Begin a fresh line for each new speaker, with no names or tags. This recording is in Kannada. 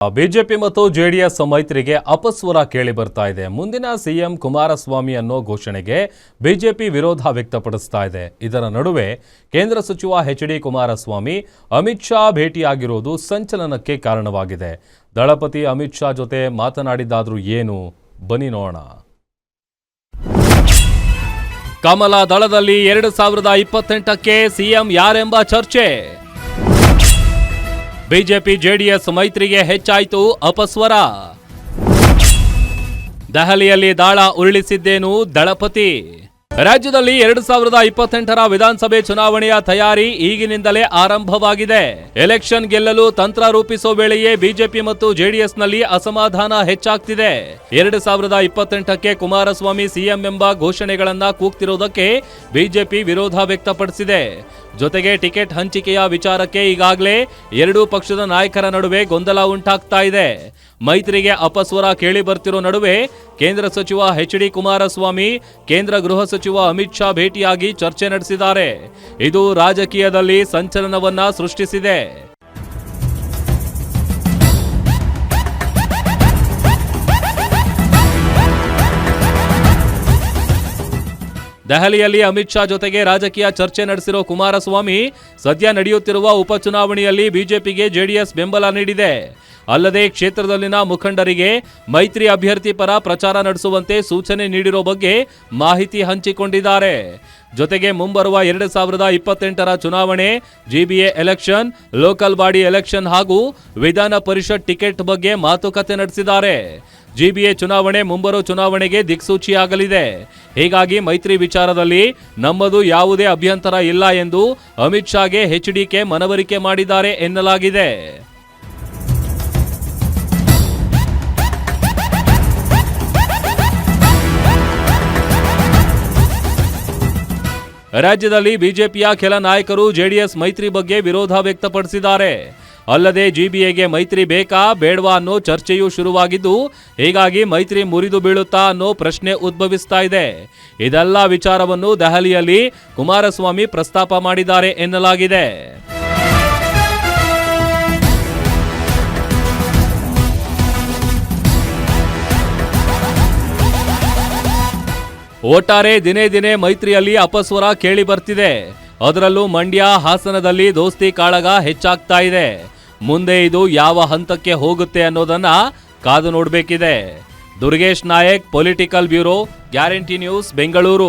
ಬಿಜೆಪಿ ಮತ್ತು ಜೆಡಿಎಸ್ ಮೈತ್ರಿಗೆ ಅಪಸ್ವರ ಕೇಳಿ ಬರ್ತಾ ಇದೆ. ಮುಂದಿನ ಸಿಎಂ ಕುಮಾರಸ್ವಾಮಿ ಅನ್ನೋ ಘೋಷಣೆಗೆ ಬಿಜೆಪಿ ವಿರೋಧ ವ್ಯಕ್ತಪಡಿಸ್ತಾ ಇದೆ. ಇದರ ನಡುವೆ ಕೇಂದ್ರ ಸಚಿವ ಎಚ್.ಡಿ. ಕುಮಾರಸ್ವಾಮಿ ಅಮಿತ್ ಶಾ ಭೇಟಿಯಾಗಿರೋದು ಸಂಚಲನಕ್ಕೆ ಕಾರಣವಾಗಿದೆ. ದಳಪತಿ ಅಮಿತ್ ಶಾ ಜೊತೆ ಮಾತನಾಡಿದ್ದಾದ್ರೂ ಏನು, ಬನ್ನಿ ನೋಡೋಣ. ಕಮಲ ದಳದಲ್ಲಿ 2028ಕ್ಕೆ ಸಿಎಂ ಯಾರೆಂಬ ಚರ್ಚೆ. ಬಿಜೆಪಿ ಜೆಡಿಎಸ್ ಮೈತ್ರಿಗೆ ಹೆಚ್ಚಾಯಿತು ಅಪಸ್ವರ. ದೆಹಲಿಯಲ್ಲಿ ದಾಳ ಉರುಳಿಸಿದ್ದೇನು ದಳಪತಿ. ರಾಜ್ಯದಲ್ಲಿ 2028ರ ವಿಧಾನಸಭೆ ಚುನಾವಣೆಯ ತಯಾರಿ ಈಗಿನಿಂದಲೇ ಆರಂಭವಾಗಿದೆ. ಎಲೆಕ್ಷನ್ ಗೆಲ್ಲಲು ತಂತ್ರ ರೂಪಿಸೋ ವೇಳೆಯೇ ಬಿಜೆಪಿ ಮತ್ತು ಜೆಡಿಎಸ್ನಲ್ಲಿ ಅಸಮಾಧಾನ ಹೆಚ್ಚಾಗ್ತಿದೆ. 2028ಕ್ಕೆ ಕುಮಾರಸ್ವಾಮಿ ಸಿಎಂ ಎಂಬ ಘೋಷಣೆಗಳನ್ನ ಕೂಗ್ತಿರೋದಕ್ಕೆ ಬಿಜೆಪಿ ವಿರೋಧ ವ್ಯಕ್ತಪಡಿಸಿದೆ. ಜೊತೆಗೆ ಟಿಕೆಟ್ ಹಂಚಿಕೆಯ ವಿಚಾರಕ್ಕೆ ಈಗಾಗಲೇ ಎರಡೂ ಪಕ್ಷದ ನಾಯಕರ ನಡುವೆ ಗೊಂದಲ ಉಂಟಾಗ್ತಾ ಇದೆ. ಮೈತ್ರಿಗೆ ಅಪಸ್ವರ ಕೇಳಿ ಬರ್ತಿರೋ ನಡುವೆ ಕೇಂದ್ರ ಸಚಿವ ಎಚ್.ಡಿ. ಕುಮಾರಸ್ವಾಮಿ ಕೇಂದ್ರ ಗೃಹ ಸಚಿವ ಅಮಿತ್ ಶಾ ಭೇಟಿಯಾಗಿ ಚರ್ಚೆ ನಡೆಸಿದ್ದಾರೆ. ಇದು ರಾಜಕೀಯದಲ್ಲಿ ಸಂಚಲನವನ್ನ ಸೃಷ್ಟಿಸಿದೆ. ದೆಹಲಿಯಲ್ಲಿ ಅಮಿತ್ ಶಾ ಜೊತೆಗೆ ರಾಜಕೀಯ ಚರ್ಚೆ ನಡೆಸಿರೋ ಕುಮಾರಸ್ವಾಮಿ ಸದ್ಯ ನಡೆಯುತ್ತಿರುವ ಉಪಚುನಾವಣೆಯಲ್ಲಿ ಬಿಜೆಪಿಗೆ ಜೆಡಿಎಸ್ ಬೆಂಬಲ ನೀಡಿದೆ. ಅಲ್ಲದೆ ಕ್ಷೇತ್ರದಲ್ಲಿನ ಮುಖಂಡರಿಗೆ ಮೈತ್ರಿ ಅಭ್ಯರ್ಥಿ ಪರ ಪ್ರಚಾರ ನಡೆಸುವಂತೆ ಸೂಚನೆ ನೀಡಿರೋ ಬಗ್ಗೆ ಮಾಹಿತಿ ಹಂಚಿಕೊಂಡಿದ್ದಾರೆ. ಜೊತೆಗೆ ಮುಂಬರುವ 2028ರ ಚುನಾವಣೆ, GBA election, local body election ಹಾಗೂ ವಿಧಾನ ಪರಿಷತ್ ಟಿಕೆಟ್ ಬಗ್ಗೆ ಮಾತುಕತೆ ನಡೆಸಿದ್ದಾರೆ. ಜಿಬಿಎ ಚುನಾವಣೆ ಮುಂಬರುವ ಚುನಾವಣೆಗೆ ದಿಕ್ಸೂಚಿಯಾಗಲಿದೆ. ಹೀಗಾಗಿ ಮೈತ್ರಿ ವಿಚಾರದಲ್ಲಿ ನಮ್ಮದು ಯಾವುದೇ ಅಭ್ಯಂತರ ಇಲ್ಲ ಎಂದು ಅಮಿತ್ ಶಾಗೆ ಎಚ್ಡಿಕೆ ಮನವರಿಕೆ ಮಾಡಿದ್ದಾರೆ ಎನ್ನಲಾಗಿದೆ. ರಾಜ್ಯದಲ್ಲಿ ಬಿಜೆಪಿಯ ಕೆಲ ನಾಯಕರು ಜೆಡಿಎಸ್ ಮೈತ್ರಿ ಬಗ್ಗೆ ವಿರೋಧ ವ್ಯಕ್ತಪಡಿಸಿದ್ದಾರೆ. ಅಲ್ಲದೆ ಜಿಬಿಎಗೆ ಮೈತ್ರಿ ಬೇಕಾ ಬೇಡವಾ ಅನ್ನೋ ಚರ್ಚೆಯೂ ಶುರುವಾಗಿದ್ದು, ಹೀಗಾಗಿ ಮೈತ್ರಿ ಮುರಿದು ಬೀಳುತ್ತಾ ಅನ್ನೋ ಪ್ರಶ್ನೆ ಉದ್ಭವಿಸ್ತಾ ಇದೆ. ಇದೆಲ್ಲ ವಿಚಾರವನ್ನು ದೆಹಲಿಯಲ್ಲಿ ಕುಮಾರಸ್ವಾಮಿ ಪ್ರಸ್ತಾಪ ಮಾಡಿದ್ದಾರೆ ಎನ್ನಲಾಗಿದೆ. ಒಟ್ಟಾರೆ ದಿನೇ ದಿನೇ ಮೈತ್ರಿಯಲ್ಲಿ ಅಪಸ್ವರ ಕೇಳಿ ಬರ್ತಿದೆ. ಅದರಲ್ಲೂ ಮಂಡ್ಯ, ಹಾಸನದಲ್ಲಿ ದೋಸ್ತಿ ಕಾಳಗ ಹೆಚ್ಚಾಗ್ತಾ ಇದೆ. ಮುಂದೆ ಇದು ಯಾವ ಹಂತಕ್ಕೆ ಹೋಗುತ್ತೆ ಅನ್ನೋದನ್ನ ಕಾದು ನೋಡಬೇಕಿದೆ. Durgesh Nayak, political bureau, guarantee news, Bengaluru.